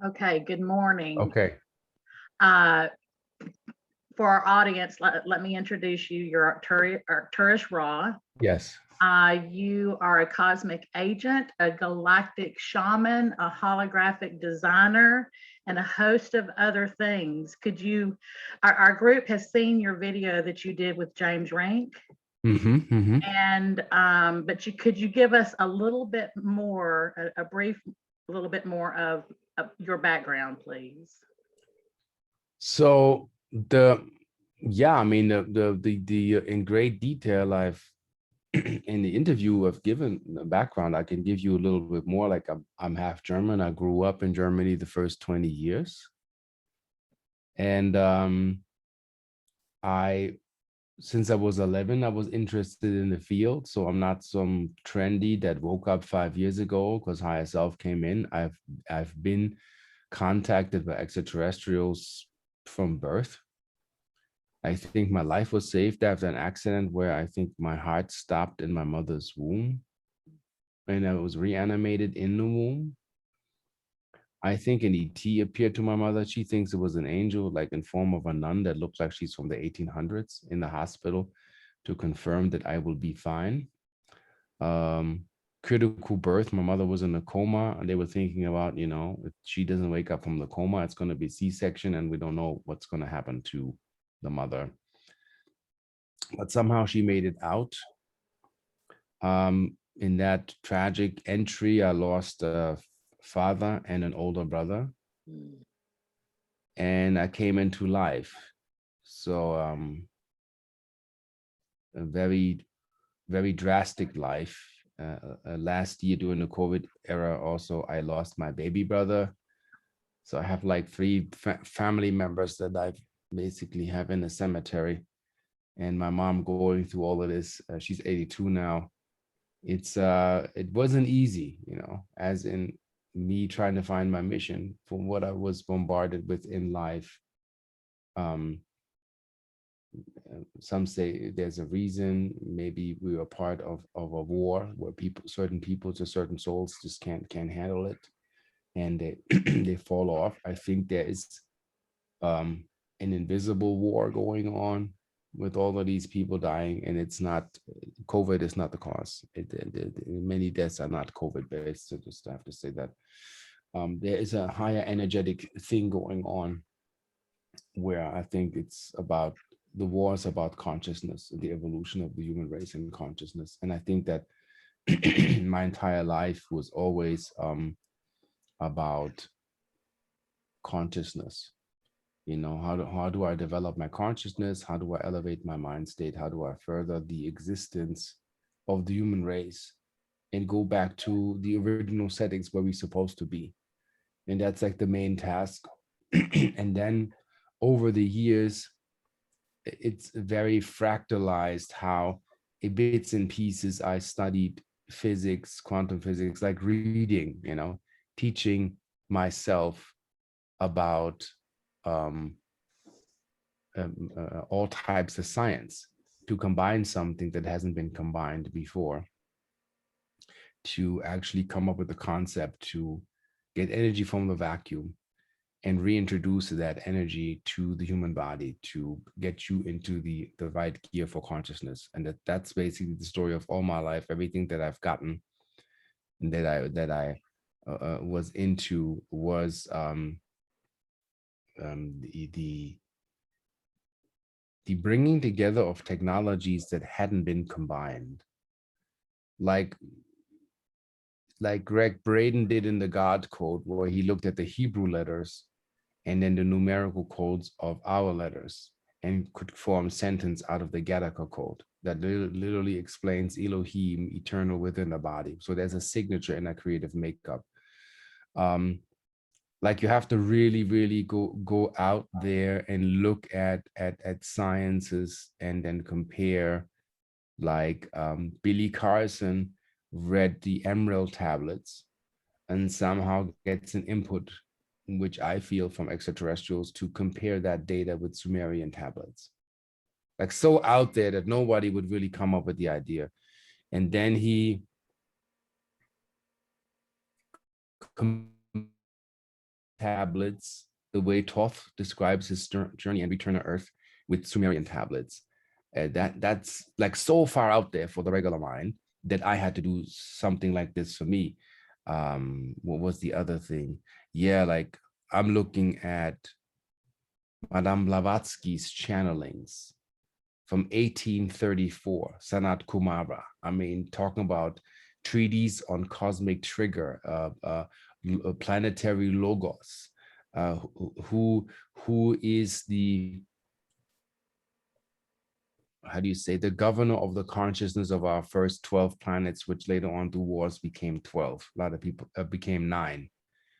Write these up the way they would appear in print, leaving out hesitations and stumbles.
Okay, good morning. Okay. Uh, for our audience, let me introduce you. You're Arcturus Ra. Yes. You are a cosmic agent, a galactic shaman, a holographic designer, and a host of other things. Our group has seen your video that you did with James Rank. And but could you give us a little bit more, a brief little bit more of your background, please? So I mean, the in great detail, I've in the interview I've given the background. I can give you a little bit more. Like I'm half German. I grew up in Germany the first 20 years, and I since I was 11, I was interested in the field. So I'm not some trendy that woke up 5 years ago because higher self came in. I've been contacted by extraterrestrials from birth. I think my life was saved after an accident where I think my heart stopped in my mother's womb and I was reanimated in the womb. I think an ET appeared to my mother. She thinks it was an angel, like in form of a nun that looks like she's from the 1800s in the hospital to confirm that I will be fine. Critical birth. My mother was in a coma and they were thinking about, if she doesn't wake up from the coma, it's going to be C-section and we don't know what's going to happen to the mother. But somehow she made it out. In that tragic entry, I lost a father and an older brother. And I came into life. So a very, very drastic life. Last year during the COVID era, also, I lost my baby brother. So I have like three family members that I basically have in a cemetery. And my mom going through all of this. She's 82 now. It wasn't easy, as in me trying to find my mission from what I was bombarded with in life. Some say there's a reason. Maybe we were part of a war where certain people to certain souls just can't handle it, and they they fall off. I think there is an invisible war going on with all of these people dying, and it's not COVID is not the cause. Many deaths are not COVID based. So just have to say that there is a higher energetic thing going on where I think it's about the war is about consciousness, the evolution of the human race and consciousness. And I think that my entire life was always about consciousness. How do I develop my consciousness? How do I elevate my mind state? How do I further the existence of the human race and go back to the original settings where we're supposed to be? And that's like the main task. And then over the years, it's very fractalized how in bits and pieces I studied physics, quantum physics, like reading, teaching myself about all types of science to combine something that hasn't been combined before, to actually come up with a concept to get energy from the vacuum and reintroduce that energy to the human body to get you into the right gear for consciousness. And that's basically the story of all my life. Everything that I've gotten and that I was into was the bringing together of technologies that hadn't been combined, like Greg Braden did in the God Code, where he looked at the Hebrew letters and then the numerical codes of our letters and could form sentence out of the Gattaca code that literally explains Elohim, eternal within the body. So there's a signature in a creative makeup. Like you have to really, really go out there and look at sciences and then compare. Like Billy Carson read the Emerald tablets and somehow gets an input, which I feel from extraterrestrials, to compare that data with Sumerian tablets. Like so out there that nobody would really come up with the idea. And then he tablets, the way Thoth describes his journey and return to Earth with Sumerian tablets. That's like so far out there for the regular mind that I had to do something like this for me. What was the other thing? Yeah, like I'm looking at Madame Blavatsky's channelings from 1834, Sanat Kumara. I mean, talking about treaties on cosmic trigger, planetary logos, who is the, how do you say, the governor of the consciousness of our first 12 planets, which later on through wars became 12. A lot of people became 9.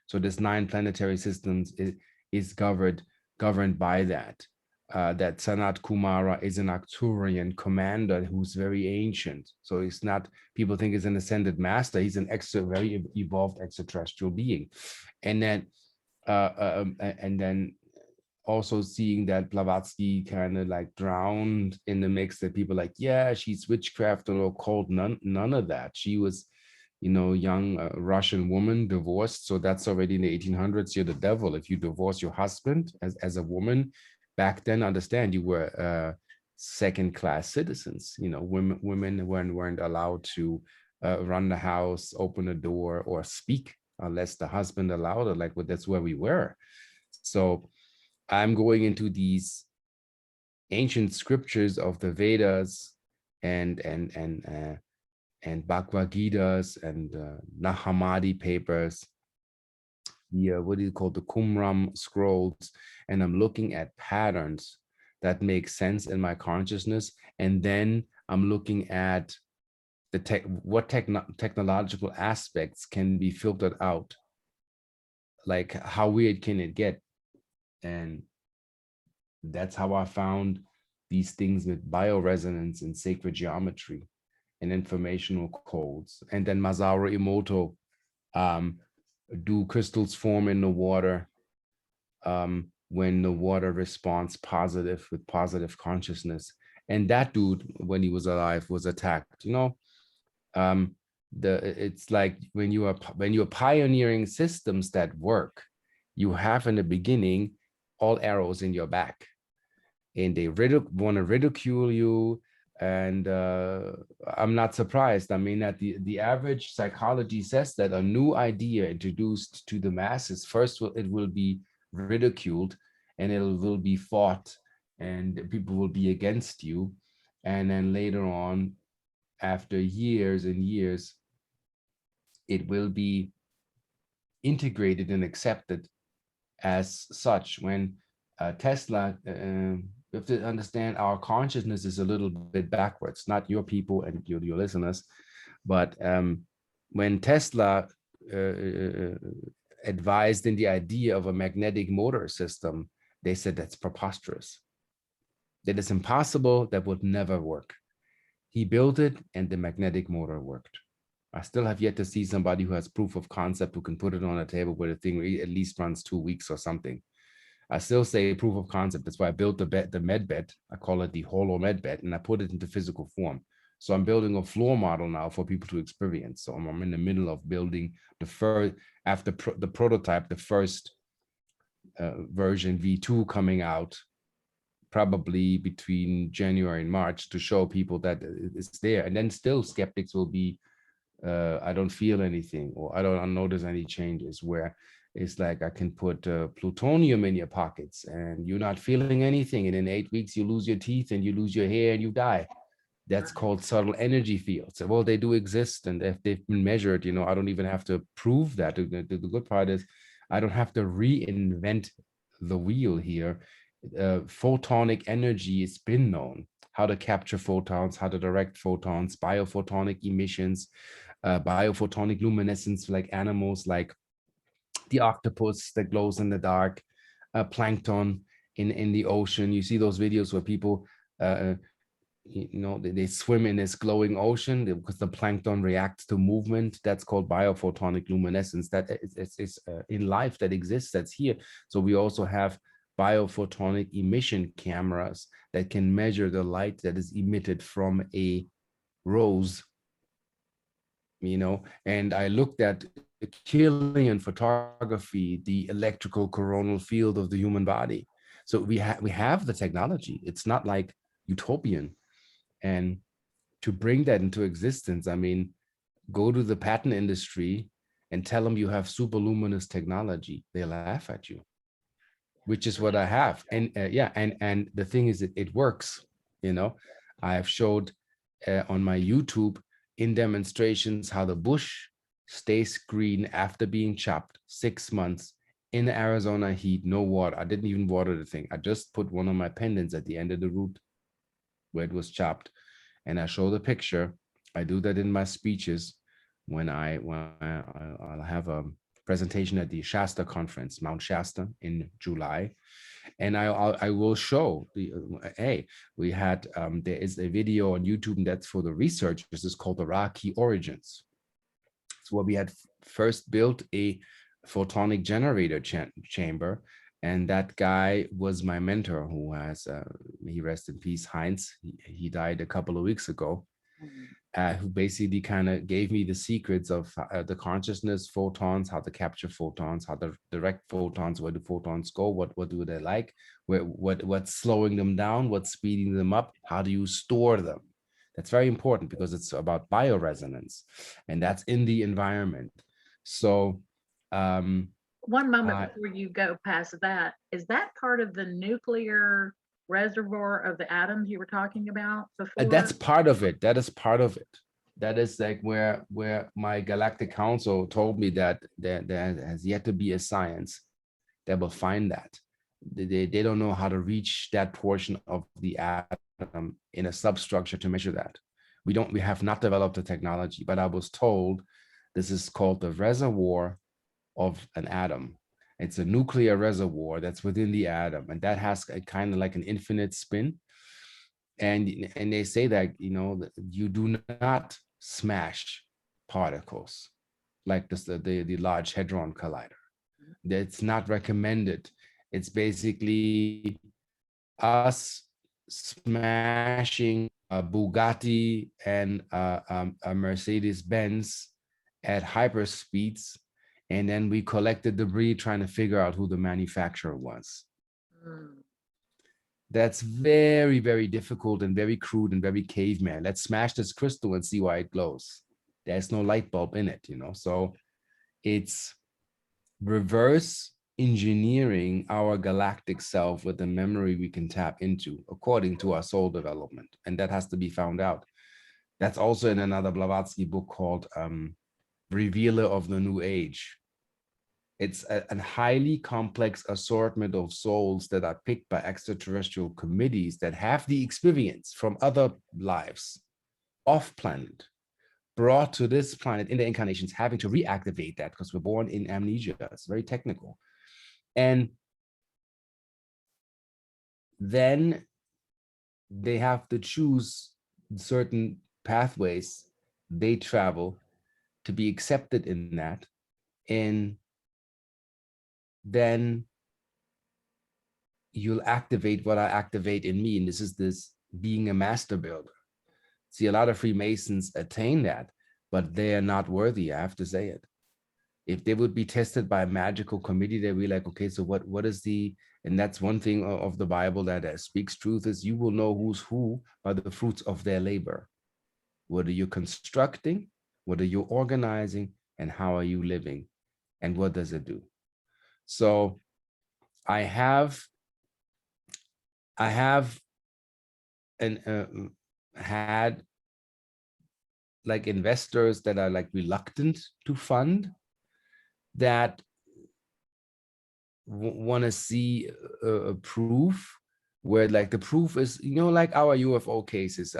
So this 9 planetary systems is governed by that. That Sanat Kumara is an Arcturian commander who's very ancient. So it's not, people think he's an ascended master. He's an very evolved extraterrestrial being. And then also seeing that Blavatsky kind of like drowned in the mix, that people like, yeah, she's witchcraft or occult. None of that. She was, young Russian woman, divorced. So that's already in the 1800s. You're the devil if you divorce your husband as a woman. Back then, understand, you were second-class citizens. Women weren't allowed to run the house, open a door, or speak unless the husband allowed it. Like, well, that's where we were. So I'm going into these ancient scriptures of the Vedas and Bhagavad Gitas and Nahamadi papers, what do you call the Qumran scrolls, and I'm looking at patterns that make sense in my consciousness, and then I'm looking at the technological aspects can be filtered out. Like, how weird can it get? And that's how I found these things with bioresonance and sacred geometry and informational codes. And then Masaru Emoto, do crystals form in the water when the water responds positive with positive consciousness? And that dude, when he was alive, was attacked. It's like when you're pioneering systems that work, you have in the beginning all arrows in your back, and they want to ridicule you. And I'm not surprised. I mean, that the average psychology says that a new idea introduced to the masses, first it will be ridiculed, and it will be fought, and people will be against you. And then later on, after years and years, it will be integrated and accepted as such. When Tesla, you have to understand, our consciousness is a little bit backwards, not your people and your listeners, but when Tesla advised in the idea of a magnetic motor system, they said that's preposterous. That is impossible, that would never work. He built it and the magnetic motor worked. I still have yet to see somebody who has proof of concept who can put it on a table where the thing at least runs 2 weeks or something. I still say proof of concept. That's why I built the med bed. I call it the holo med bed, and I put it into physical form. So I'm building a floor model now for people to experience. So I'm in the middle of building the first, after the prototype, the first version V2 coming out, probably between January and March, to show people that it's there. And then still skeptics will be, I don't feel anything, or I don't notice any changes, where it's like I can put plutonium in your pockets and you're not feeling anything. And in 8 weeks, you lose your teeth and you lose your hair and you die. That's called subtle energy fields. Well, they do exist, and if they've been measured, I don't even have to prove that. The good part is I don't have to reinvent the wheel here. Photonic energy has been known, how to capture photons, how to direct photons, biophotonic emissions, biophotonic luminescence, like animals like the octopus that glows in the dark, plankton in the ocean. You see those videos where people they swim in this glowing ocean because the plankton reacts to movement. That's called biophotonic luminescence. That is in life that exists, that's here. So we also have biophotonic emission cameras that can measure the light that is emitted from a rose, and I looked at Killian photography, the electrical coronal field of the human body. So we have the technology. It's not like utopian. And to bring that into existence, I mean, go to the patent industry and tell them you have superluminous technology. They laugh at you, which is what I have. And yeah, and the thing is, it works. You know, I have showed on my YouTube in demonstrations how the bush stays green after being chopped 6 months in Arizona heat, no water. I didn't even water the thing. I just put one of my pendants at the end of the root where it was chopped, and I show the picture. I do that in my speeches when I'll have a presentation at the Shasta conference, Mount Shasta, in July, and I will show the hey, we had there is a video on YouTube, and that's for the researchers. This is called the Ra Key Origins. It's where we had first built a photonic generator chamber, and that guy was my mentor, who has he rest in peace, Heinz. He died a couple of weeks ago. Who basically kind of gave me the secrets of the consciousness, photons, how to capture photons, how to direct photons, where do photons go, what do they like, what's slowing them down, what's speeding them up, how do you store them. That's very important because it's about bioresonance, and that's in the environment. So one moment before you go past that, is that part of the nuclear reservoir of the atoms you were talking about before? That's part of it. That is part of it. That is like where my Galactic Council told me that there has yet to be a science that will find that. They don't know how to reach that portion of the atom in a substructure to measure that. We have not developed the technology, but I was told this is called the reservoir of an atom. It's a nuclear reservoir that's within the atom, and that has a kind of like an infinite spin. And they say that, you know, you do not smash particles like this, the Large Hadron Collider. That's not recommended. It's basically us smashing a Bugatti and a Mercedes-Benz at hyper speeds, and then we collect the debris trying to figure out who the manufacturer was. That's very, very difficult and very crude and very caveman. Let's smash this crystal and see why it glows. There's no light bulb in it, you know? So it's reverse engineering our galactic self with the memory we can tap into according to our soul development. And that has to be found out. That's also in another Blavatsky book called Revealer of the New Age. It's a highly complex assortment of souls that are picked by extraterrestrial committees that have the experience from other lives off planet, brought to this planet in the incarnations, having to reactivate that because we're born in amnesia. It's very technical. And then they have to choose certain pathways they travel to be accepted in that. And then you'll activate what I activate in me. And this is this being a master builder. See, a lot of Freemasons attain that, but they are not worthy. I have to say it. If they would be tested by a magical committee, they'd be like, okay, so what is the, and that's one thing of the Bible that speaks truth, is you will know who's who by the fruits of their labor. What are you constructing? What are you organizing? And how are you living? And what does it do? So I have had like investors that are like reluctant to fund, that want to see a proof, where like the proof is, you know, like our UFO cases.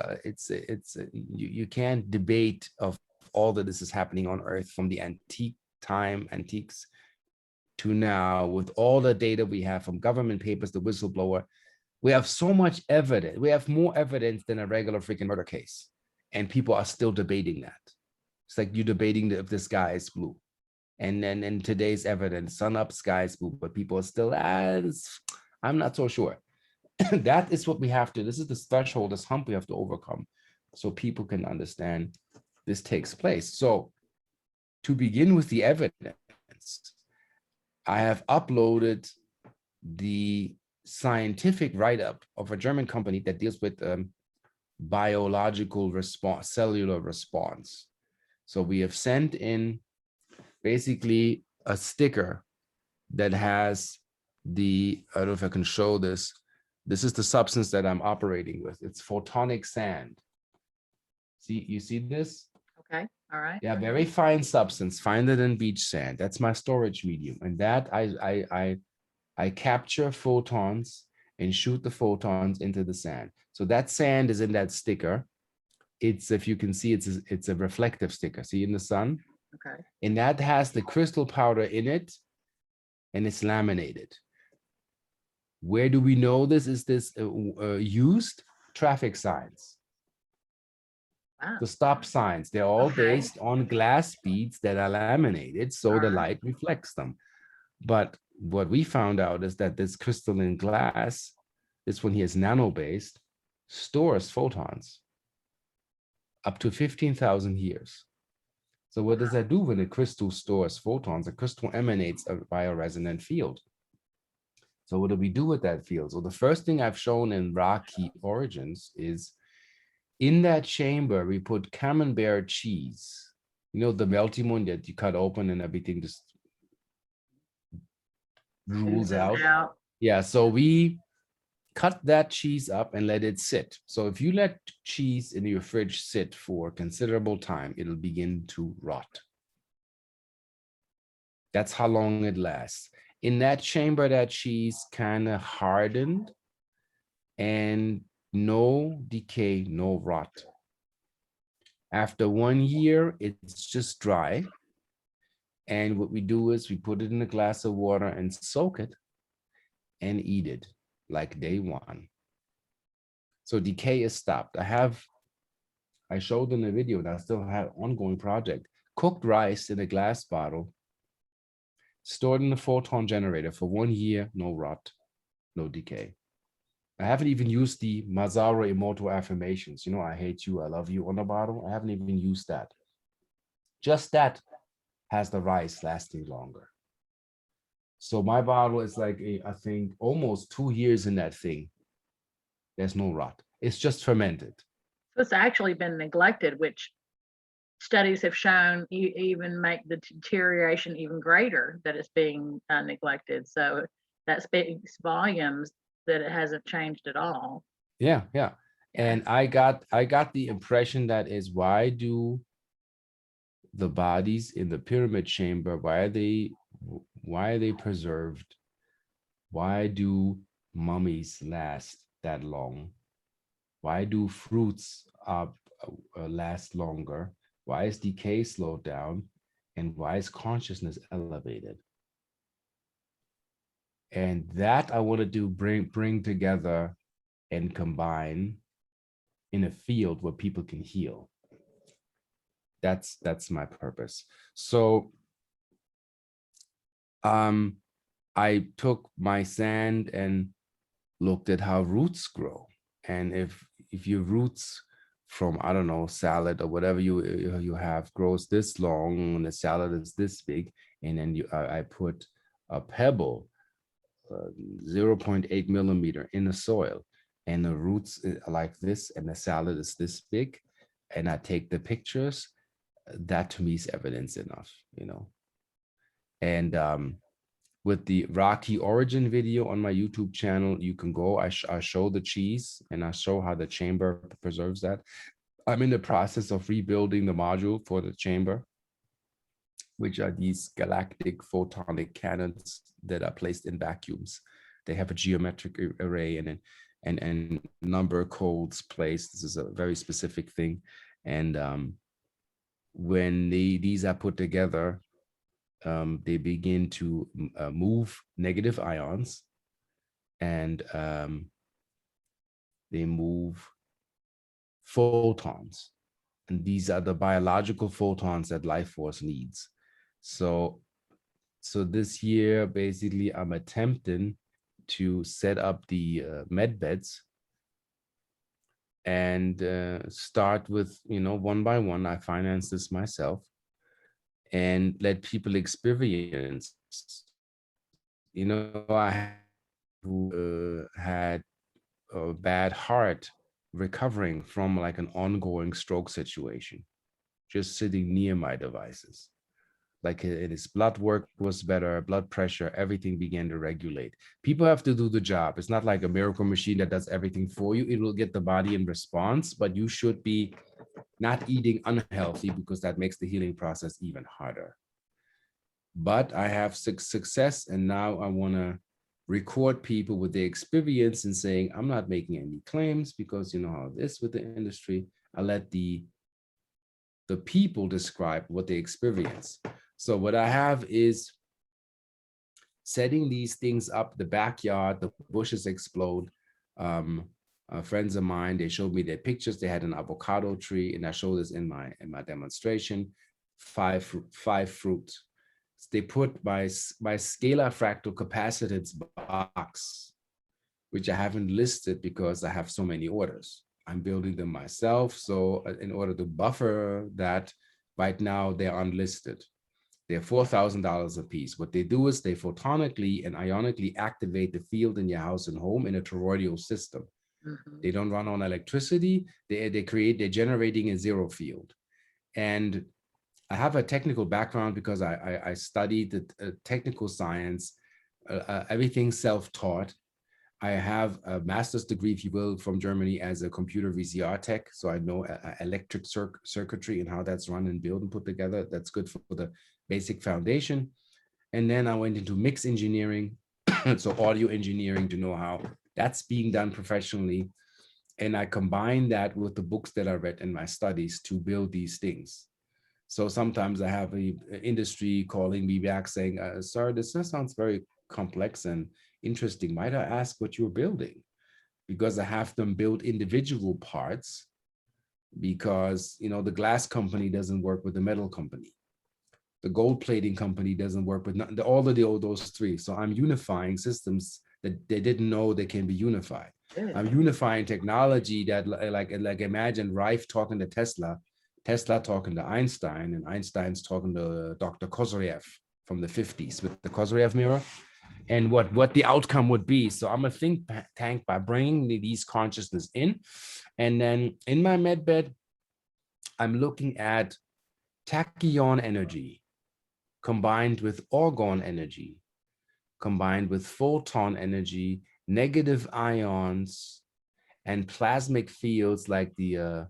You can't debate of all that this is happening on Earth from the antiques to now, with all the data we have from government papers, the whistleblower. We have so much evidence. We have more evidence than a regular freaking murder case. And people are still debating that. It's like you debating if the sky is blue. And then in today's evidence, sun up, sky is blue, but people are still, I'm not so sure. That is what we have to, this is the threshold, this hump we have to overcome, so people can understand this takes place. So to begin with the evidence, I have uploaded the scientific write-up of a German company that deals with biological response, cellular response. So we have sent in basically a sticker that has the, I don't know if I can show this. This is the substance that I'm operating with. It's photonic sand. See, you see this? Okay, all right. Yeah, very fine substance, finer than beach sand. That's my storage medium. And that I capture photons and shoot the photons into the sand. So that sand is in that sticker. It's, if you can see, it's a reflective sticker. See in the sun? Okay. And that has the crystal powder in it, and it's laminated. Where do we know this is used? Traffic signs. Wow. The stop signs, they're all Okay. based on glass beads that are laminated, so the All right. light reflects them. But what we found out is that this crystalline glass, this one here is nano-based, stores photons up to 15,000 years. So what does that do when a crystal stores photons? A crystal emanates by a resonant field. So what do we do with that field? So the first thing I've shown in rocky origins is in that chamber, we put camembert cheese. You know, the melty one that you cut open and everything just rules Oozes out. Yeah, so we cut that cheese up and let it sit. So if you let cheese in your fridge sit for considerable time, it'll begin to rot. That's how long it lasts. In that chamber, that cheese kind of hardened and no decay, no rot. After 1 year, it's just dry. And what we do is we put it in a glass of water and soak it and eat it like day one. So decay is stopped. I showed in the video that I still have ongoing project, cooked rice in a glass bottle, stored in a photon generator for 1 year, no rot, no decay. I haven't even used the Masaru Emoto affirmations. You know, I hate you, I love you on the bottle. I haven't even used that. Just that has the rice lasting longer. So my bottle is like, I think almost 2 years in that thing. There's no rot. It's just fermented. So it's actually been neglected, which studies have shown even make the deterioration even greater that it's being neglected. So that speaks volumes that it hasn't changed at all. Yeah. Yeah. And I got the impression that is, why do the bodies in the pyramid chamber, why are they preserved? Why do mummies last that long? Why do fruits last longer? Why is decay slowed down? And why is consciousness elevated? And that I wanted to bring together and combine in a field where people can heal. That's my purpose. So I took my sand and looked at how roots grow. And if your roots from, I don't know, salad or whatever you have grows this long and the salad is this big, and then I put a pebble 0.8 millimeter in the soil, and the roots are like this and the salad is this big, and I take the pictures, that to me is evidence enough, you know. And with the rocky origin video on my YouTube channel, you can go, I show the cheese and I show how the chamber preserves that. I'm in the process of rebuilding the module for the chamber, which are these galactic photonic cannons that are placed in vacuums. They have a geometric array and number codes placed. This is a very specific thing. And when these are put together, they begin to move negative ions, and they move photons. And these are the biological photons that life force needs. So this year, basically, I'm attempting to set up the med beds and start with, you know, one by one. I finance this myself. and let people experience. I who had a bad heart recovering from like an ongoing stroke situation, just sitting near my devices. Like his blood work was better, blood pressure, everything began to regulate. People have to do the job. It's not like a miracle machine that does everything for you. It will get the body in response, but you should be not eating unhealthy because that makes the healing process even harder. But I have success, and now I want to record people with their experience and saying, I'm not making any claims because you know how it is with the industry. I let the people describe what they experience. So what I have is setting these things up, the backyard, the bushes explode. Friends of mine, they showed me their pictures. They had an avocado tree, and I showed this in my demonstration. Five fruits. They put my scalar fractal capacitance box, which I haven't listed because I have so many orders. I'm building them myself. So in order to buffer that, right now they're unlisted. They're $4,000 a piece. What they do is they photonically and ionically activate the field in your house and home in a toroidal system. Mhm. They don't run on electricity. They're generating a zero field. And I have a technical background because I studied the technical science, everything self-taught. I have a master's degree, if you will, from Germany as a computer VCR tech. So I know electric circuitry and how that's run and built and put together. That's good for the basic foundation. And then I went into mix engineering, so audio engineering, to know how that's being done professionally. And I combine that with the books that I read in my studies to build these things. So sometimes I have a industry calling me back saying, sir, this sounds very complex and interesting. Might I ask what you're building? Because I have them build individual parts because, the glass company doesn't work with the metal company. The gold plating company doesn't work with all of those three. So I'm unifying systems that they didn't know they can be unified. I'm unifying technology that like imagine Rife talking to Tesla, Tesla talking to Einstein, and Einstein's talking to Dr. Kozyrev from the 50s with the Kozyrev mirror, and what the outcome would be. So I'm a think tank by bringing these consciousness in. And then in my med bed, I'm looking at tachyon energy combined with orgone energy, combined with photon energy, negative ions, and plasmic fields like the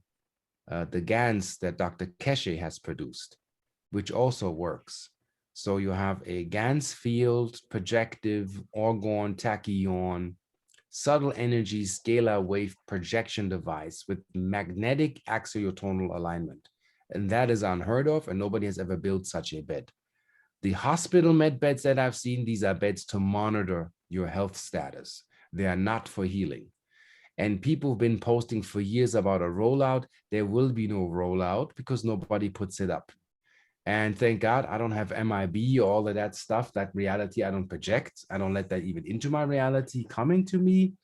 GANs that Dr. Keshe has produced, which also works. So you have a GANs field, projective, orgone, tachyon, subtle energy scalar wave projection device with magnetic axiotonal alignment. And that is unheard of, and nobody has ever built such a bed. The hospital med beds that I've seen, these are beds to monitor your health status. They are not for healing. And people have been posting for years about a rollout. There will be no rollout because nobody puts it up. And thank God I don't have MIB or all of that stuff, that reality I don't project. I don't let that even into my reality coming to me.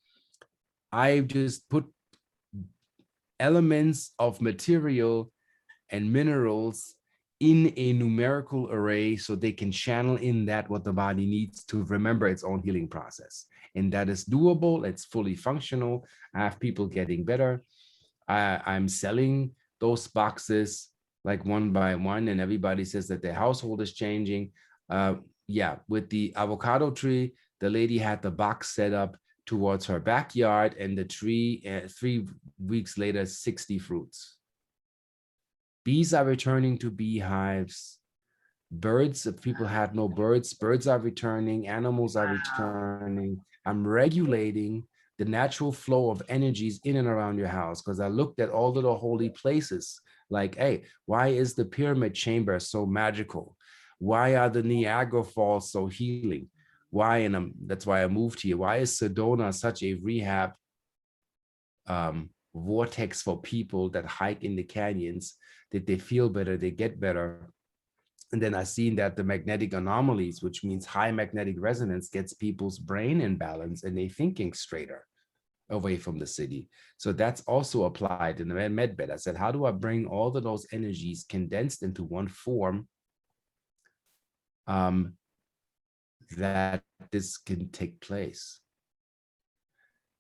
I just put elements of material and minerals in a numerical array so they can channel in that what the body needs to remember its own healing process. And that is doable. It's fully functional. I have people getting better. I'm selling those boxes like one by one, and everybody says that their household is changing. Yeah, with the avocado tree, the lady had the box set up towards her backyard, and the tree, 3 weeks later, 60 fruits. Bees are returning to beehives. Birds, if people had no birds, birds are returning, animals are returning. I'm regulating the natural flow of energies in and around your house because I looked at all of the holy places. Like, hey, why is the pyramid chamber so magical? Why are the Niagara Falls so healing? Why, and that's why I moved here. Why is Sedona such a rehab vortex for people that hike in the canyons, that they feel better, they get better? And then I've seen that the magnetic anomalies, which means high magnetic resonance, gets people's brain in balance and they thinking straighter away from the city. So that's also applied in the med bed. I said, how do I bring all of those energies condensed into one form that this can take place.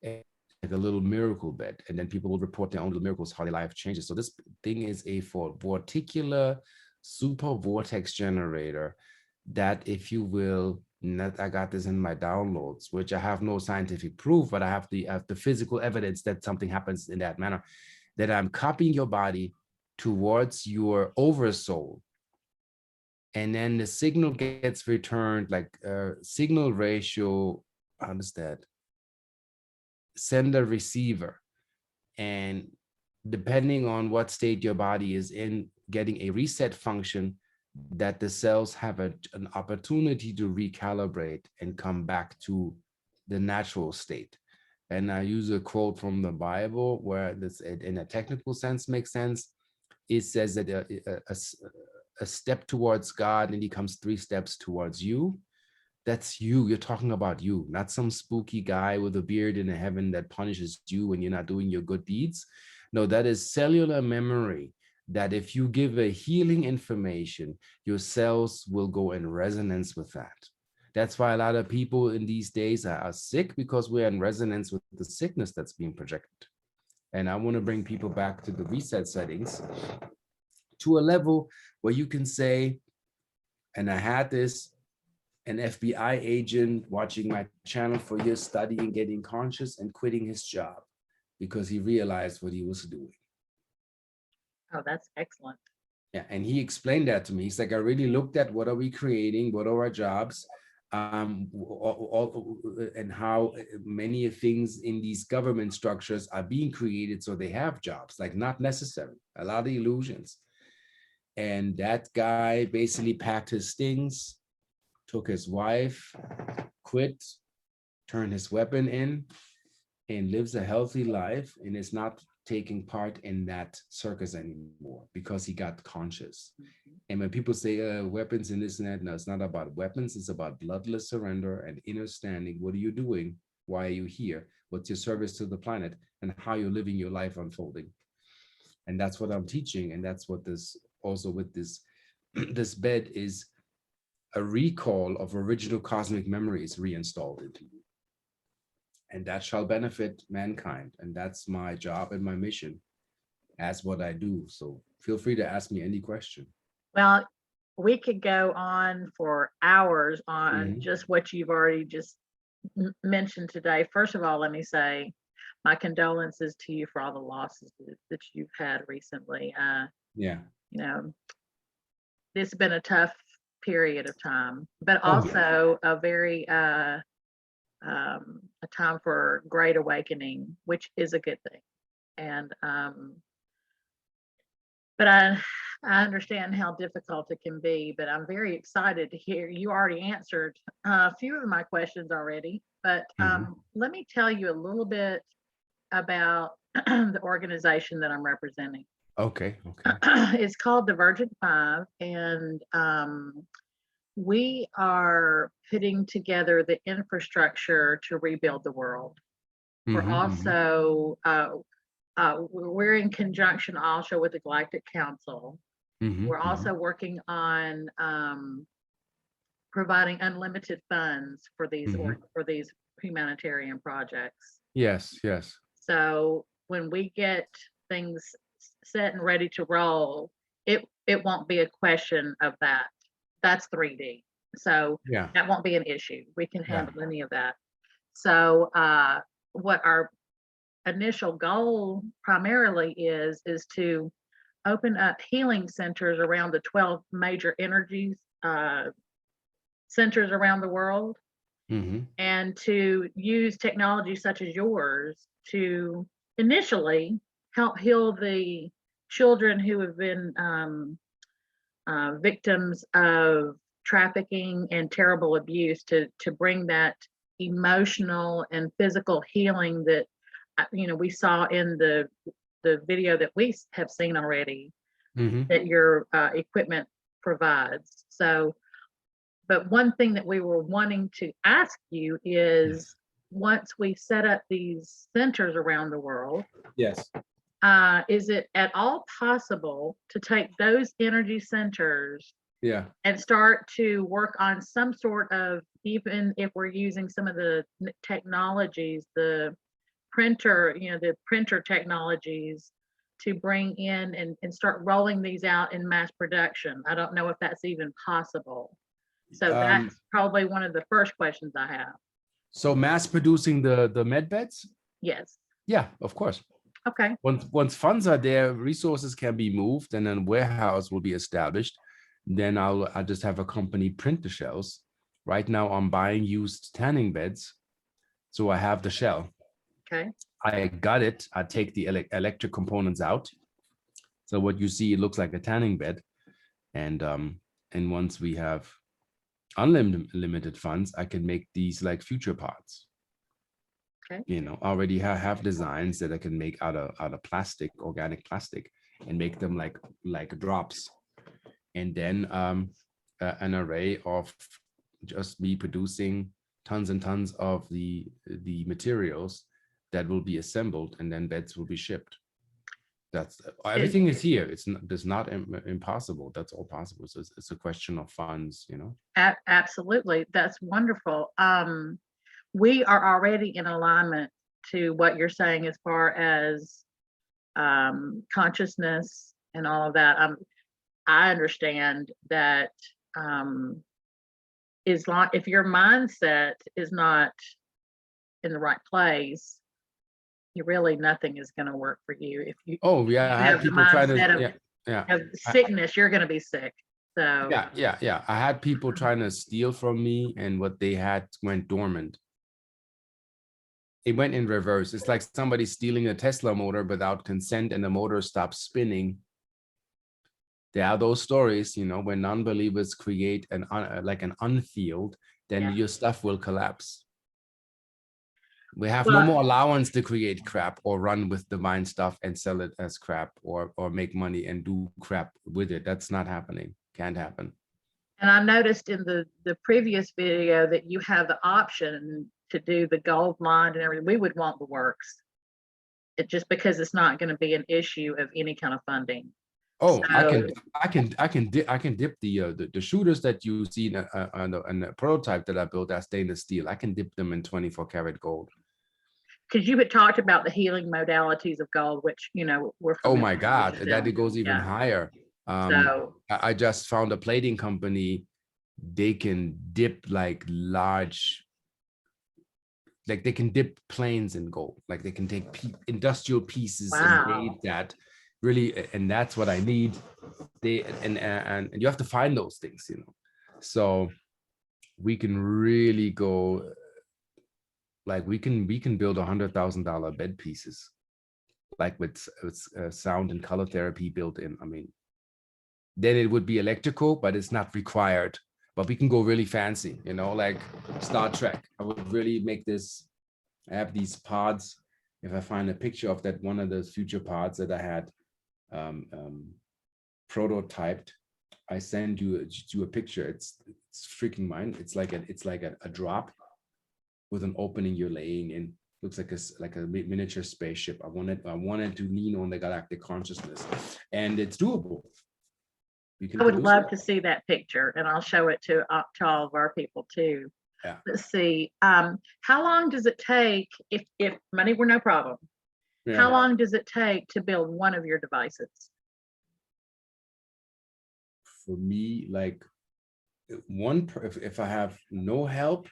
Like a little miracle bed, and then people will report their own little miracles, how their life changes. So this thing is a vorticular super vortex generator that, if you will, I got this in my downloads, which I have no scientific proof, but I have the physical evidence that something happens in that manner, that I'm copying your body towards your oversoul. And then the signal gets returned, like signal ratio, how does that? Sender receiver. And depending on what state your body is in, getting a reset function that the cells have an opportunity to recalibrate and come back to the natural state. And I use a quote from the Bible where this, in a technical sense, makes sense. It says that a step towards God, and he comes 3 steps towards you. That's you. You're talking about you, not some spooky guy with a beard in heaven that punishes you when you're not doing your good deeds. No, that is cellular memory, that if you give a healing information, your cells will go in resonance with that. That's why a lot of people in these days are sick, because we're in resonance with the sickness that's being projected. And I want to bring people back to the reset settings, to a level where you can say, and I had this, an FBI agent watching my channel for years, studying, getting conscious, and quitting his job because he realized what he was doing. Oh, that's excellent. Yeah, and he explained that to me. He's like, I really looked at what are we creating, what are our jobs, and how many things in these government structures are being created so they have jobs, like not necessary, a lot of illusions. And that guy basically packed his things, took his wife, quit, turned his weapon in, and lives a healthy life, and is not taking part in that circus anymore because he got conscious. Mm-hmm. And when people say weapons and this and that, no, it's not about weapons. It's about bloodless surrender and understanding. What are you doing? Why are you here? What's your service to the planet, and how you're living your life unfolding? And that's what I'm teaching. And that's what this also with this this bed is, a recall of original cosmic memories reinstalled into you. And that shall benefit mankind. And that's my job and my mission as what I do. So feel free to ask me any question. Well, we could go on for hours on just what you've already just mentioned today. First of all, let me say my condolences to you for all the losses that you've had recently. Yeah. You know, this has been a tough period of time, but also a very a time for great awakening, which is a good thing. And but I understand how difficult it can be, but I'm very excited to hear you already answered a few of my questions already. But let me tell you a little bit about the organization that I'm representing. Okay. It's called the Virgin Five, and we are putting together the infrastructure to rebuild the world. We're also we're in conjunction also with the Galactic Council. We're also working on providing unlimited funds for these for these humanitarian projects. Yes. So when we get things set and ready to roll, it won't be a question of that. That's 3D. So that won't be an issue. We can handle any of that. So what our initial goal primarily is to open up healing centers around the 12 major energies centers around the world, and to use technology such as yours to initially help heal the children who have been victims of trafficking and terrible abuse, to bring that emotional and physical healing that we saw in the video that we have seen already, that your equipment provides. So, but one thing that we were wanting to ask you is, once we set up these centers around the world, is it at all possible to take those energy centers Yeah. and start to work on some sort of, even if we're using some of the technologies, the printer, the printer technologies, to bring in and start rolling these out in mass production. I don't know if that's even possible. So that's probably one of the first questions I have. So mass producing the med beds? Yes. Yeah, of course. Okay. Once funds are there, resources can be moved, and then warehouse will be established. Then I'll just have a company print the shells. Right now I'm buying used tanning beds, so I have the shell. Okay. I got it. I take the electric components out. So what you see, it looks like a tanning bed. And once we have unlimited funds, I can make these like future parts. Okay. Already have designs that I can make out of plastic, organic plastic, and make them like drops. And then an array of just me producing tons and tons of the materials that will be assembled, and then beds will be shipped. That's everything is here. It's not impossible. That's all possible. So it's a question of funds, Absolutely. That's wonderful. We are already in alignment to what you're saying as far as consciousness and all of that. I understand that if your mindset is not in the right place, nothing is going to work for you. If you I had people trying to of sickness, you're going to be sick. So yeah. I had people trying to steal from me, and what they had went dormant. It went in reverse. It's like somebody stealing a Tesla motor without consent, and the motor stops spinning. There are those stories, when non-believers create an unfield, then your stuff will collapse. We have no more allowance to create crap or run with divine stuff and sell it as crap, or make money and do crap with it. That's not happening. Can't happen. And I noticed in the previous video that you have the option to do the gold line and everything. We would want the works. It just because it's not going to be an issue of any kind of funding. Oh, so, I can dip the shooters that you see on the prototype that I built as stainless steel. I can dip them in 24 karat gold. Because you had talked about the healing modalities of gold, which we're. Oh my God, that it goes even higher. So I just found a plating company. They can dip like large. Like they can dip planes in gold. Like they can take industrial pieces and date that. Really, and that's what I need. And you have to find those things, so we can really go, like we can build $100,000 bed pieces, like with sound and color therapy built in. I mean, then it would be electrical, but it's not required. But we can go really fancy, like Star Trek. I would really make this. I have these pods. If I find a picture of that, one of those future pods that I had prototyped, I send you a picture. It's freaking mine. It's like a drop with an opening you're laying in. Looks like a miniature spaceship. I wanted to lean on the galactic consciousness, and it's doable. I would love to see that picture, and I'll show it to all of our people too. Yeah. Let's see. How long does it take if money were no problem? Yeah. How long does it take to build one of your devices? For me, like if I have no help.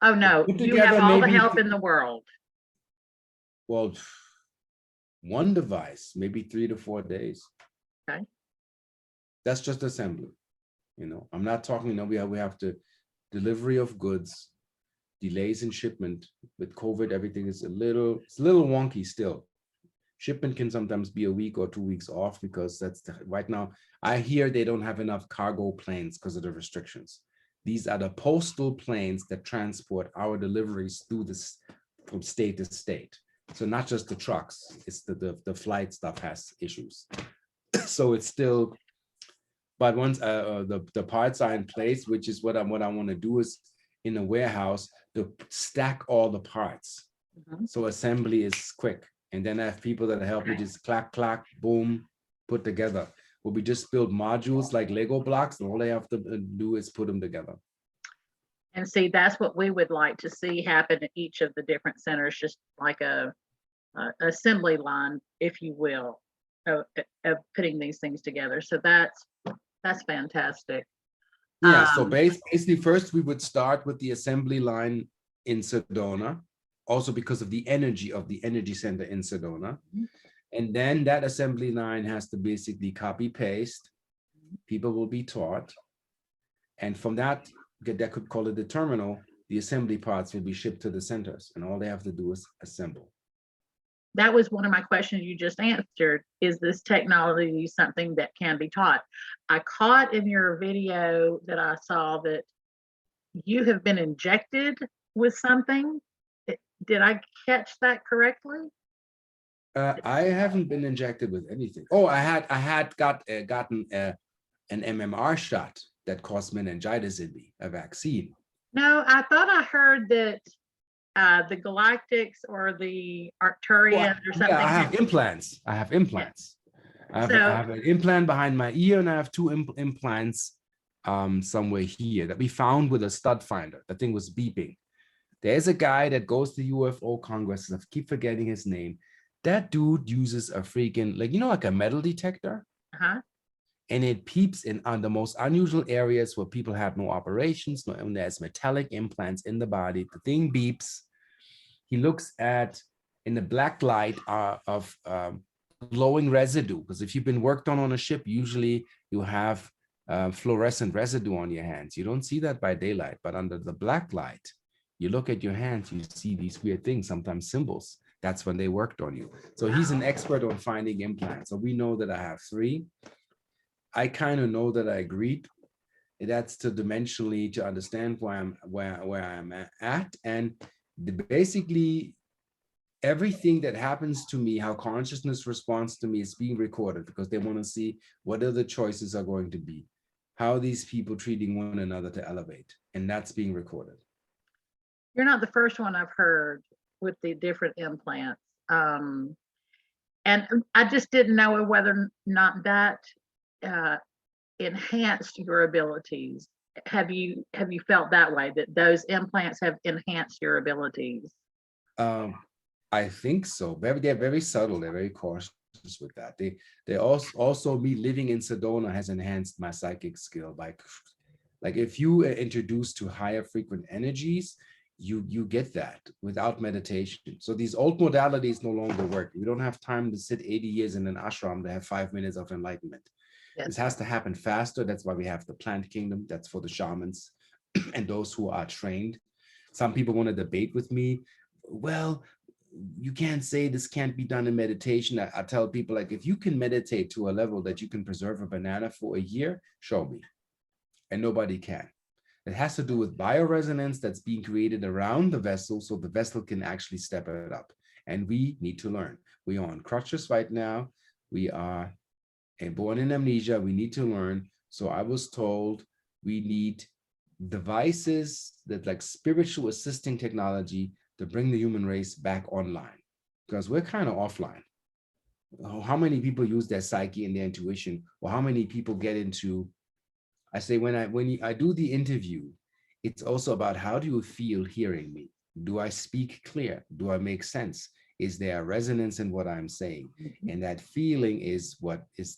Oh no, you have all the help in the world. Well, one device, maybe 3 to 4 days. Okay. That's just assembly. I'm not talking, we have to delivery of goods, delays in shipment. With COVID, everything is a little wonky still. Shipment can sometimes be a week or 2 weeks off, because right now I hear they don't have enough cargo planes because of the restrictions. These are the postal planes that transport our deliveries through this from state to state. So not just the trucks, it's the flight stuff has issues. So it's still, but once the parts are in place, which is what I want to do, is in a warehouse to stack all the parts. Mm-hmm. So assembly is quick. And then I have people that help me just clack, clack, boom, put together. where we just build modules like Lego blocks, and all they have to do is put them together. And see, that's what we would like to see happen at each of the different centers, just like a assembly line, if you will, of putting these things together. So that's fantastic. Yeah, so basically first we would start with the assembly line in Sedona, also because of the energy center in Sedona. And then that assembly line has to basically copy paste. People will be taught. And from that could call it the terminal, the assembly parts will be shipped to the centers, and all they have to do is assemble. That was one of my questions you just answered. Is this technology something that can be taught? I caught in your video that I saw that you have been injected with something. Did I catch that correctly? I haven't been injected with anything. Oh, I had gotten an MMR shot that caused meningitis in me, a vaccine. No, I thought I heard that the Galactics or the Arcturian or something. Yeah, I have implants. I have implants. Yeah. I have an implant behind my ear, and I have two implants somewhere here that we found with a stud finder. The thing was beeping. There's a guy that goes to UFO congresses. I keep forgetting his name. That dude uses a freaking, like a metal detector. Uh-huh. And it peeps in on the most unusual areas where people have no operations, and there's metallic implants in the body. The thing beeps. He looks at in the black light of glowing residue, because if you've been worked on a ship, usually you have fluorescent residue on your hands. You don't see that by daylight, but under the black light, you look at your hands, you see these weird things, sometimes symbols. That's when they worked on you. So he's an expert on finding implants. So we know that I have 3. I kind of know that I agreed. That's to dimensionally to understand where I'm at, and basically everything that happens to me, how consciousness responds to me, is being recorded, because they want to see what are the choices are going to be, how these people treating one another to elevate, and that's being recorded. You're not the first one I've heard with the different implants, and I just didn't know whether or not that enhanced your abilities. Have you felt that way, that those implants have enhanced your abilities? I think so. They're very subtle. They're very cautious with that. They also me living in Sedona has enhanced my psychic skill by, like, if you are introduced to higher frequent energies, you get that without meditation. So these old modalities no longer work. We don't have time to sit 80 years in an ashram to have 5 minutes of enlightenment. Yes. This has to happen faster. That's why we have the plant kingdom. That's for the shamans and those who are trained. Some people want to debate with me. Well, you can't say this can't be done in meditation. I tell people, like, if you can meditate to a level that you can preserve a banana for a year, show me. And nobody can. It has to do with bioresonance that's being created around the vessel, so the vessel can actually step it up. And we need to learn. We are on crutches right now. We are born in amnesia. We need to learn. So I was told we need devices that, like, spiritual assisting technology to bring the human race back online, because we're kind of offline. How many people use their psyche and their intuition, or how many people get into, I say, when I do the interview, it's also about how do you feel hearing me? Do I speak clear? Do I make sense? Is there a resonance in what I'm saying? And that feeling is what is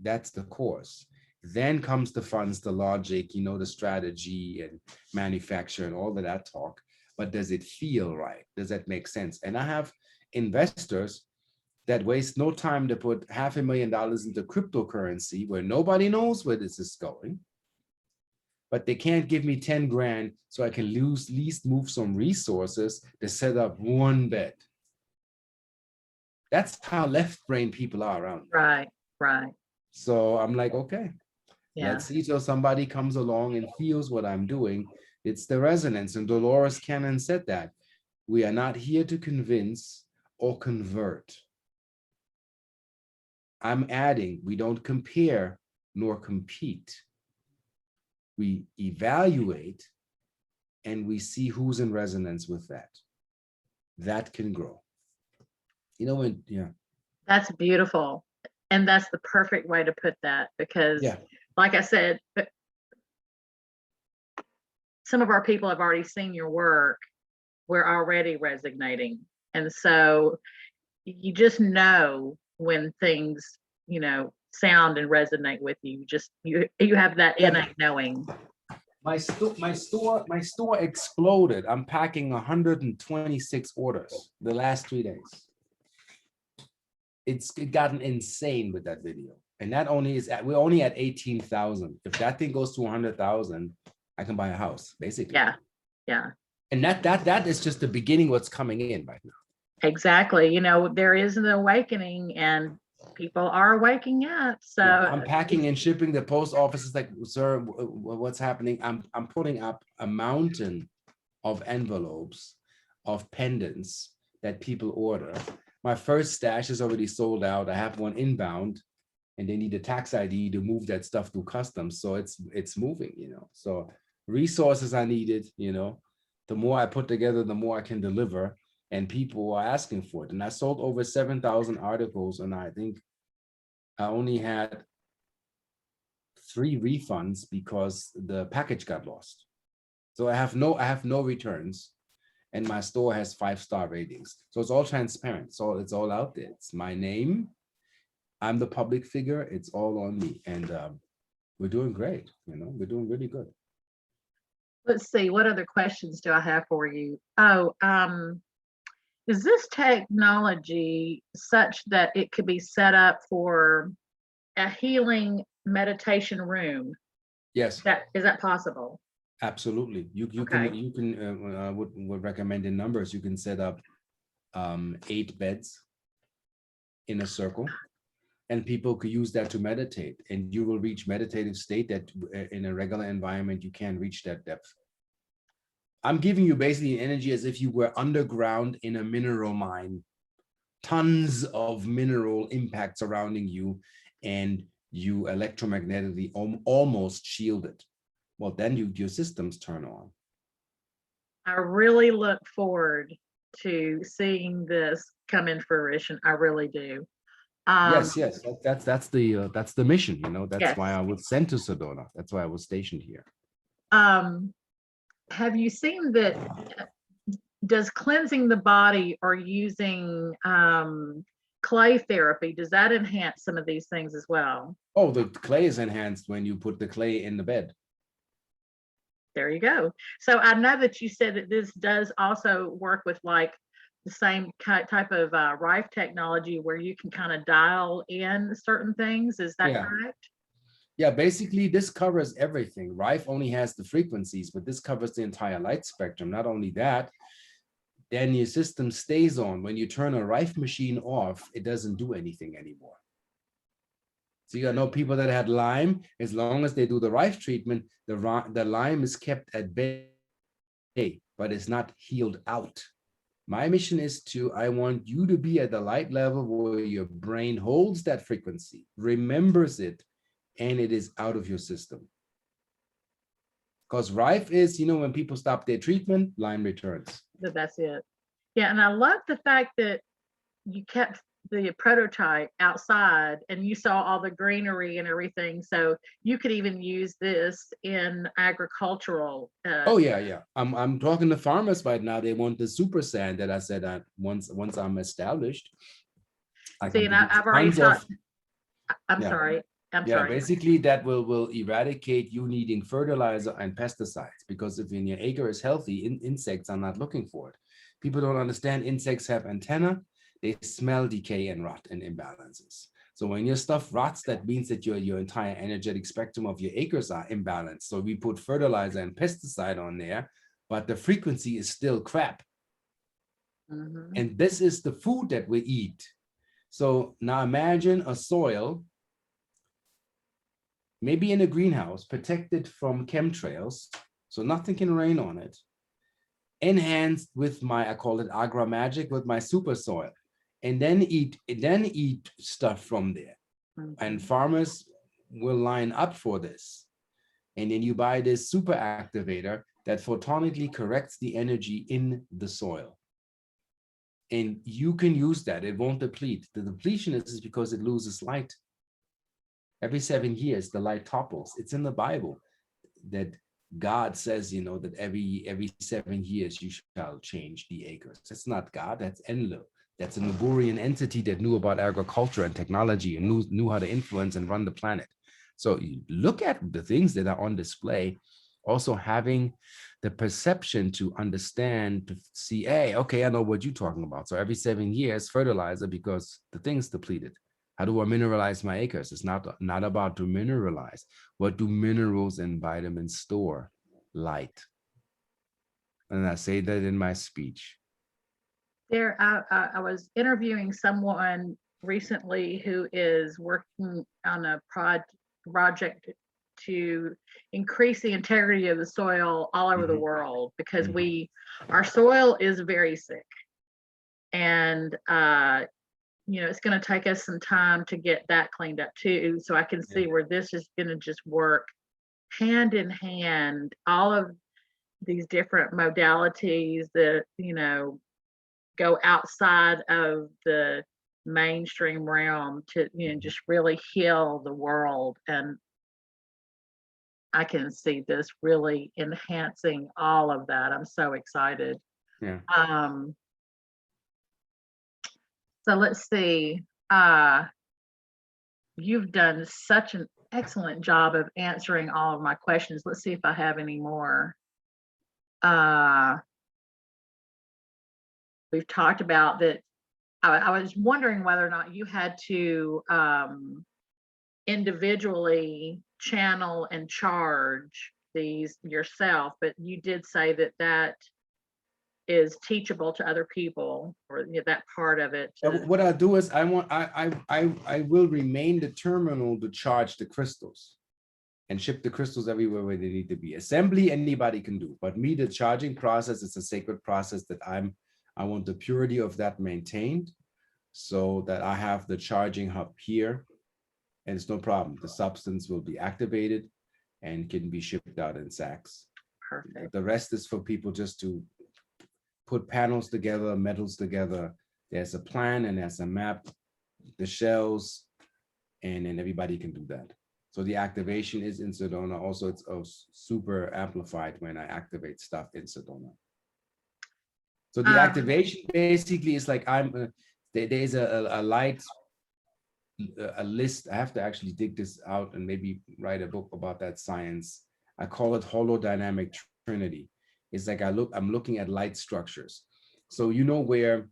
that's the course. Then comes the funds, the logic, the strategy and manufacture and all of that talk. But does it feel right? Does that make sense? And I have investors that waste no time to put $500,000 into cryptocurrency where nobody knows where this is going, but they can't give me 10 grand so I can at least move some resources to set up one bed. That's how left brain people are around. Right, right. So I'm like, okay, let's see till somebody comes along and feels what I'm doing. It's the resonance. And Dolores Cannon said that we are not here to convince or convert. I'm adding, we don't compare nor compete. We evaluate and we see who's in resonance with that. That can grow. That's beautiful. And that's the perfect way to put that, because Yeah. like I said, some of our people have already seen your work. We're already resonating. And so you just know when things, sound and resonate with you. You have that innate knowing. My store exploded. I'm packing 126 orders the last 3 days. It's gotten insane with that video. And that only is we're only at 18,000. If that thing goes to 100,000, I can buy a house, basically. Yeah. Yeah. And that is just the beginning what's coming in right now. Exactly. There is an awakening and people are waking up. So yeah, I'm packing and shipping. The post office is like, sir, what's happening? I'm putting up a mountain of envelopes, of pendants that people order. My first stash is already sold out. I have one inbound, and they need a tax ID to move that stuff through customs. So it's moving, So resources are needed, The more I put together, the more I can deliver, and people are asking for it. And I sold over 7,000 articles, and I think I only had 3 refunds because the package got lost. So I have no returns, and my store has 5-star ratings. So it's all transparent. So it's all out there. It's my name. I'm the public figure. It's all on me, and we're doing great. We're doing really good. Let's see, what other questions do I have for you? Is this technology such that it could be set up for a healing meditation room? Yes. Is that possible? Absolutely. You Okay. can would recommend in numbers. You can set up 8 beds in a circle, and people could use that to meditate, and you will reach meditative state that in a regular environment you can't reach that depth. I'm giving you basically energy as if you were underground in a mineral mine, tons of mineral impact surrounding you, and you electromagnetically almost shielded. Well, then your systems turn on. I really look forward to seeing this come in fruition. I really do. Yes, that's the mission. That's yes. why I was sent to Sedona. That's why I was stationed here. Have you seen that? Does cleansing the body or using clay therapy, does that enhance some of these things as well? Oh, the clay is enhanced when you put the clay in the bed. There you go. So I know that you said that this does also work with like the same type of Rife technology where you can kind of dial in certain things. Is that correct? Yeah, basically this covers everything. Rife only has the frequencies, but this covers the entire light spectrum. Not only that, then your system stays on. When you turn a Rife machine off, it doesn't do anything anymore. So you know people that had Lyme, as long as they do the Rife treatment, the Lyme is kept at bay, but it's not healed out. My mission is I want you to be at the light level where your brain holds that frequency, remembers it, and it is out of your system. Because Rife is, when people stop their treatment, Lyme returns. That's it. Yeah, and I love the fact that you kept the prototype outside and you saw all the greenery and everything, so you could even use this in agricultural. Oh yeah. I'm talking to farmers right now. They want the super sand that I said once I'm established. See, and I've already talked. I'm sorry. Basically that will eradicate you needing fertilizer and pesticides, because if your acre is healthy, insects are not looking for it. People don't understand insects have antenna. They smell decay and rot and imbalances. So when your stuff rots, that means that your entire energetic spectrum of your acres are imbalanced. So we put fertilizer and pesticide on there, but the frequency is still crap. Mm-hmm. And this is the food that we eat. So now imagine a soil, maybe in a greenhouse, protected from chemtrails, so nothing can rain on it, enhanced with I call it agra magic, with my super soil, and then eat stuff from there. Mm-hmm. And farmers will line up for this. And then you buy this super activator that photonically corrects the energy in the soil. And you can use that. It won't deplete. The depletion is because it loses light. Every 7 years, the light topples. It's in the Bible that God says, that every 7 years you shall change the acres. That's not God, that's Enlil. That's a Naburian entity that knew about agriculture and technology and knew how to influence and run the planet. So you look at the things that are on display, also having the perception to understand, to see, hey, okay, I know what you're talking about. So every 7 years, fertilizer, because the thing's depleted. How do I mineralize my acres? It's not about to mineralize. What do minerals and vitamins store? Light. And I say that in my speech. I was interviewing someone recently who is working on a project to increase the integrity of the soil all over the world, because our soil is very sick, and it's going to take us some time to get that cleaned up too. So I can see where this is going to just work hand in hand, all of these different modalities that go outside of the mainstream realm to just really heal the world. And I can see this really enhancing all of that. I'm so excited. Yeah. So let's see. You've done such an excellent job of answering all of my questions. Let's see if I have any more. We've talked about that. I was wondering whether or not you had to individually channel and charge these yourself, but you did say that is teachable to other people, or that part of it. What I'll do is I will remain the terminal to charge the crystals and ship the crystals everywhere where they need to be. Assembly anybody can do, but me, the charging process is a sacred process that I want the purity of that maintained, so that I have the charging hub here, and it's no problem. The substance will be activated and can be shipped out in sacks. Perfect. The rest is for people just to put panels together, metals together. There's a plan and there's a map, the shells, and then everybody can do that. So the activation is in Sedona. Also, it's super amplified when I activate stuff in Sedona. So the activation basically is like there's a light, a list. I have to actually dig this out and maybe write a book about that science. I call it holodynamic trinity. It's like I'm looking at light structures. So where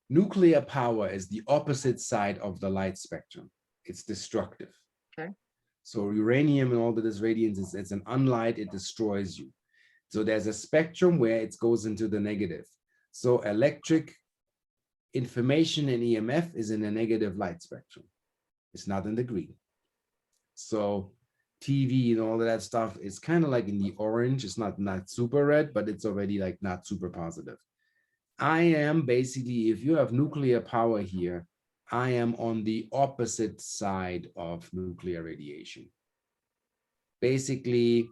nuclear power is the opposite side of the light spectrum. It's destructive. Okay. So uranium and all of this radiance, it's an unlight, it destroys you. So there's a spectrum where it goes into the negative. So electric information and EMF is in a negative light spectrum. It's not in the green. So TV and all of that stuff is kind of like in the orange. It's not super red, but it's already like not super positive. I am basically, if you have nuclear power here, I am on the opposite side of nuclear radiation. Basically,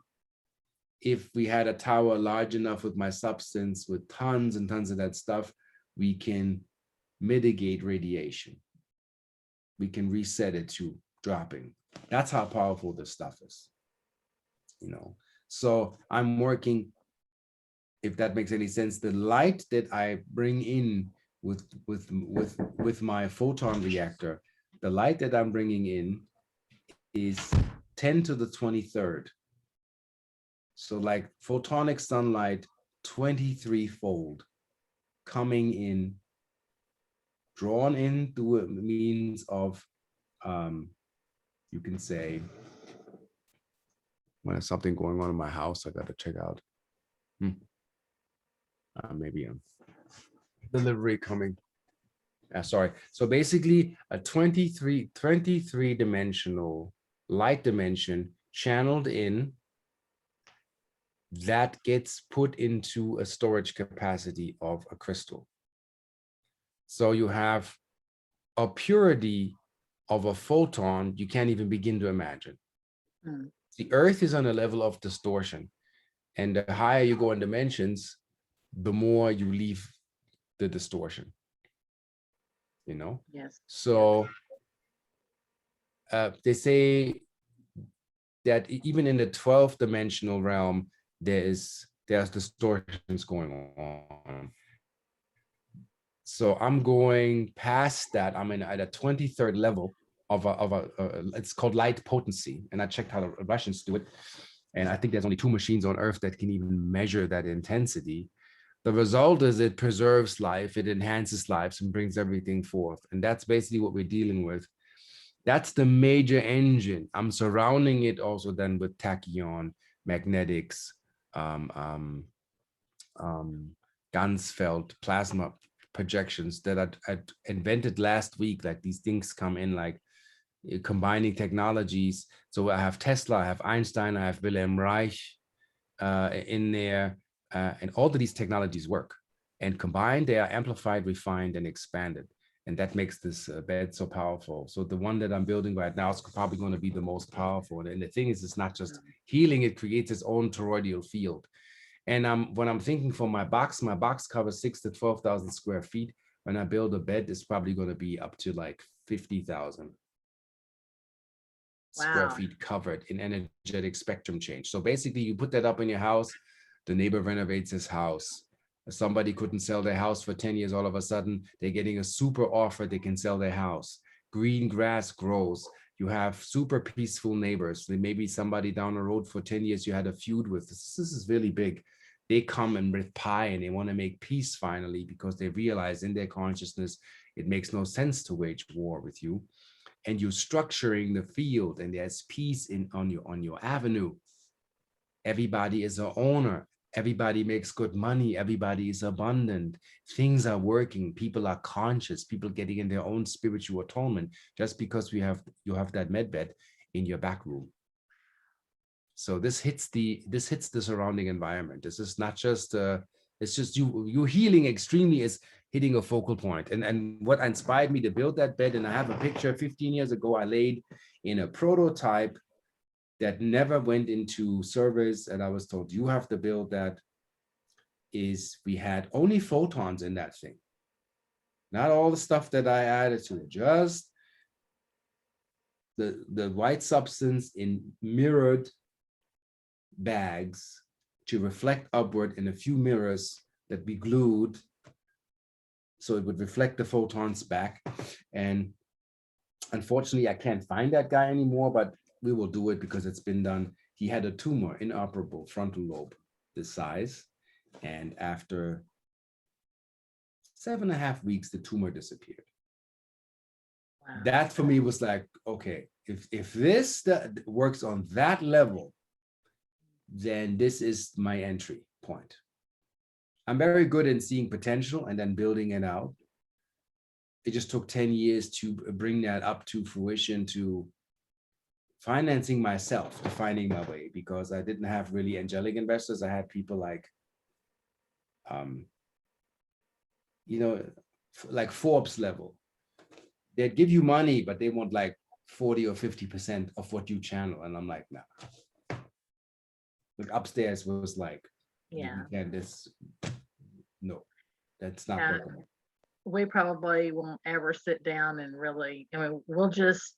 if we had a tower large enough with my substance, with tons and tons of that stuff, we can mitigate radiation. We can reset it to dropping. That's how powerful this stuff is. So I'm working, if that makes any sense, the light that I bring in with my photon reactor, the light that I'm bringing in is 10 to the 23rd. So like photonic sunlight, 23-fold coming in, drawn in through a means of, you can say, when there's something going on in my house, I got to check out. Maybe a delivery coming. Sorry. So basically a 23-dimensional light dimension channeled in, that gets put into a storage capacity of a crystal. So you have a purity of a photon you can't even begin to imagine. The Earth is on a level of distortion, and the higher you go in dimensions, the more you leave the distortion, Yes. So they say that even in the 12th dimensional realm, there's distortions going on. So I'm going past that. I'm at a 23rd level of it's called light potency. And I checked how the Russians do it. And I think there's only 2 machines on Earth that can even measure that intensity. The result is it preserves life, it enhances lives and brings everything forth. And that's basically what we're dealing with. That's the major engine. I'm surrounding it also then with tachyon, magnetics, Ganzfeld, plasma projections that I invented last week. Like these things come in like combining technologies. So I have Tesla, I have Einstein, I have Wilhelm Reich in there, and all of these technologies work. And combined, they are amplified, refined, and expanded. And that makes this bed so powerful. So the one that I'm building right now is probably going to be the most powerful. And the thing is, it's not just healing, it creates its own toroidal field. And when I'm thinking for my box covers 6,000 to 12,000 square feet. When I build a bed, it's probably going to be up to like 50,000 square feet covered in energetic spectrum change. So basically, you put that up in your house, the neighbor renovates his house. Somebody couldn't sell their house for 10 years, all of a sudden, they're getting a super offer, they can sell their house. Green grass grows. You have super peaceful neighbors. Maybe somebody down the road for 10 years you had a feud with. This is really big. They come and with pie and they want to make peace finally because they realize in their consciousness it makes no sense to wage war with you. And you're structuring the field and there's peace on your avenue. Everybody is an owner. Everybody makes good money. Everybody is abundant. Things are working. People are conscious. People getting in their own spiritual atonement just because you have that med bed in your back room. So this hits the surrounding environment. This is not just it's just you healing extremely is hitting a focal point. And what inspired me to build that bed, and I have a picture 15 years ago, I laid in a prototype that never went into service, and I was told you have to build that. Is we had only photons in that thing, not all the stuff that I added to it, just the white substance in mirrored bags to reflect upward in a few mirrors that we glued so it would reflect the photons back. And unfortunately, I can't find that guy anymore, but we will do it because it's been done. He had a tumor, inoperable frontal lobe this size. And after 7.5 weeks, the tumor disappeared. Wow. That for me was like, okay, if this works on that level, then this is my entry point. I'm very good in seeing potential and then building it out. It just took 10 years to bring that up to fruition, to financing myself, to finding my way, because I didn't have really angelic investors. I had people like, like Forbes level. They'd give you money, but they want like 40 or 50% of what you channel. And I'm like, nah. Like upstairs was like, yeah, no, that's not workable. We probably won't ever sit down and really, we'll just,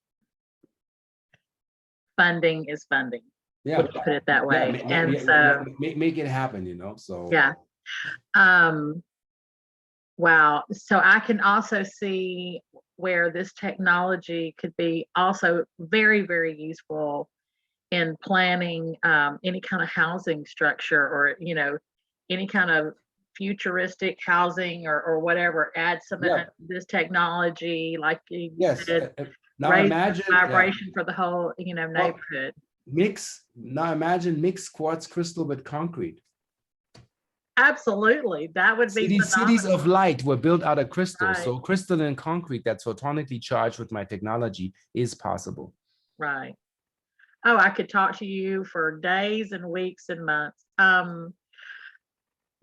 funding is funding. Yeah. We'll put it that way. Yeah, make it happen, so. Yeah. Wow. So I can also see where this technology could be also very, very useful in planning any kind of housing structure, or any kind of futuristic housing or whatever. Add some of this technology, like you said, now raise imagine the vibration for the whole neighborhood. Imagine mix quartz crystal with concrete. Absolutely, that would be cities of light were built out of crystal. Right. So crystal and concrete that's photonically charged with my technology is possible. Right. Oh, I could talk to you for days and weeks and months.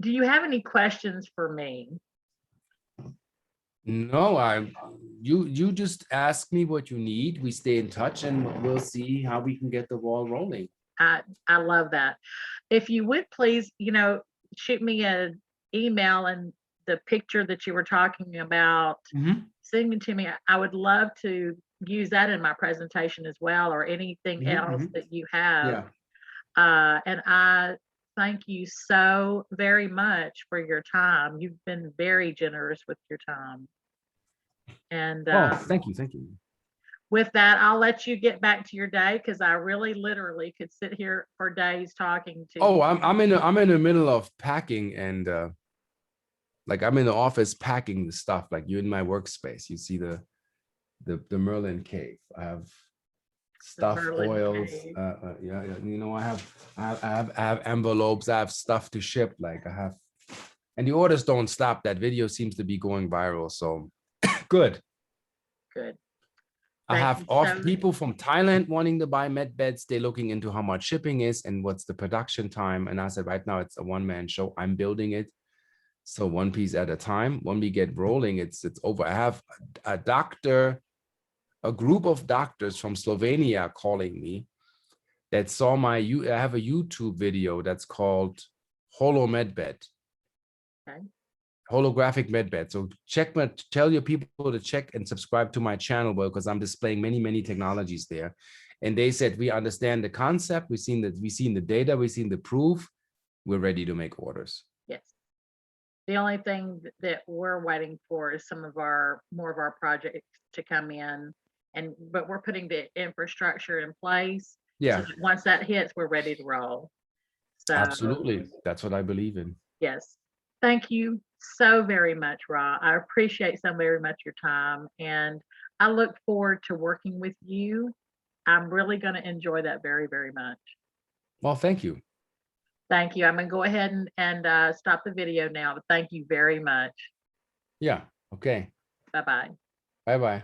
Do you have any questions for me? No, you just ask me what you need. We stay in touch and we'll see how we can get the ball rolling. I love that. If you would please, shoot me an email, and the picture that you were talking about, sending to me, I would love to use that in my presentation as well, or anything else that you have. And I thank you so very much for your time. You've been very generous with your time. And thank you. with that, I'll let you get back to your day, because I really literally could sit here for days talking to you. I'm in the middle of packing, and like I'm in the office packing the stuff. Like you're in my workspace. You see the Merlin cave. I have stuff, oils. Yeah, you know, I have envelopes. I have stuff to ship. Like I have, and the orders don't stop. That video seems to be going viral. So good. I have people from Thailand wanting to buy med beds. They're looking into how much shipping is and what's the production time. And I said, right now it's a one-man show. I'm building it. So one piece at a time. When we get rolling, it's over. I have a group of doctors from Slovenia calling me that saw I have a YouTube video that's called Holo Medbed. Okay. Holographic medbed. So tell your people to check and subscribe to my channel, because I'm displaying many technologies there. And they said, we understand the concept. We've seen the data. We've seen the proof. We're ready to make orders. Yes. The only thing that we're waiting for is more of our projects to come in, but we're putting the infrastructure in place. Yeah. So that once that hits, we're ready to roll. So absolutely. That's what I believe in. Yes. Thank you so very much, Ra. I appreciate so very much your time, and I look forward to working with you. I'm really going to enjoy that very, very much. Well, thank you. Thank you. I'm going to go ahead and stop the video now, but thank you very much. Yeah. Okay. Bye-bye. Bye-bye.